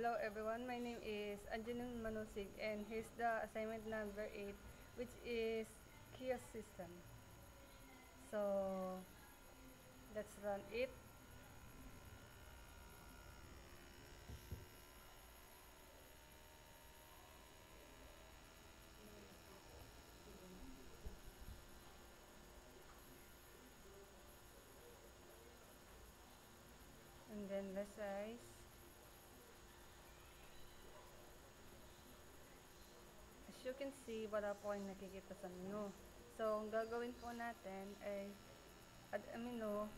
Hello everyone, my name is Anjanun Manusig and here's the assignment number 8, which is kiosk system. So let's run it. And then resize. As you can see, wala po kayong nakikita sa menu. So ang gagawin po natin ay add a menu.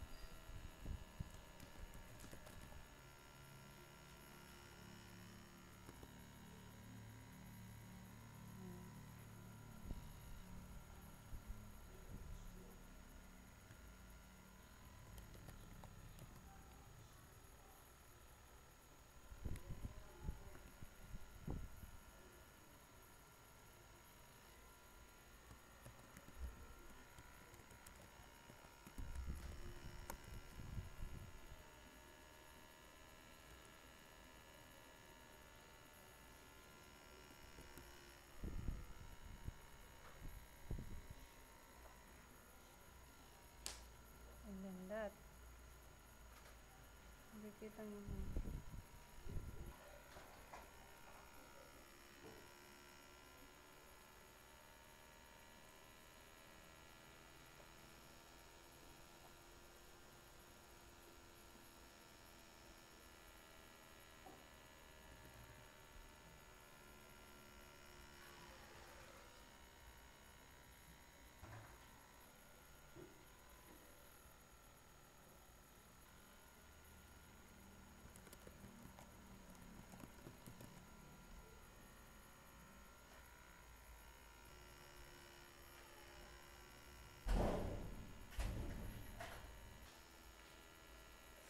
And then that. Nakikita nyo.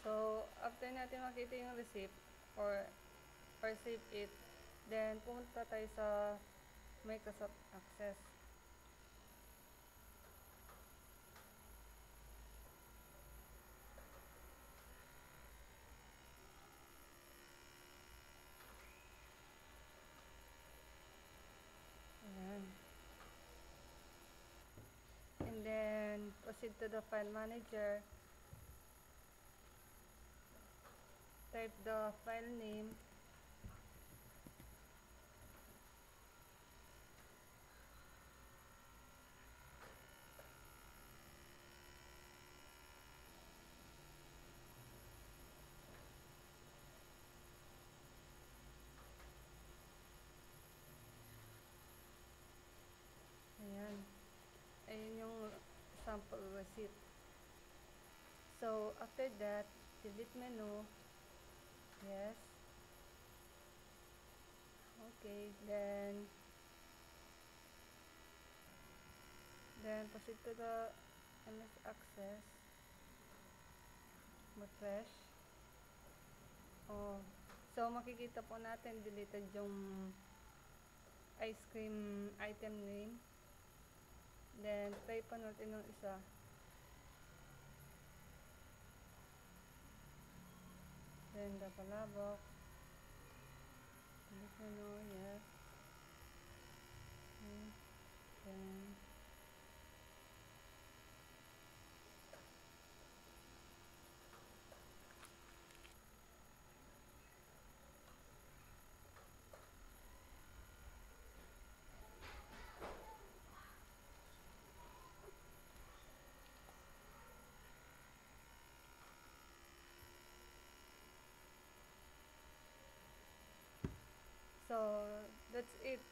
So, after natin makita yung receipt or save it, then pumunta tayo sa Microsoft Access. Ayan. And then, proceed to the file manager. Type the file name. Ayan. Ayun yung sample receipt. So, after that, delete menu. Yes. Okay, then proceed to the MS Access. Refresh. Oh. So, makikita po natin deleted yung ice cream item name. Then, try pa natin yung isa. Then, the palabok. Delete menu, yes. Okay. Then, so, that's it.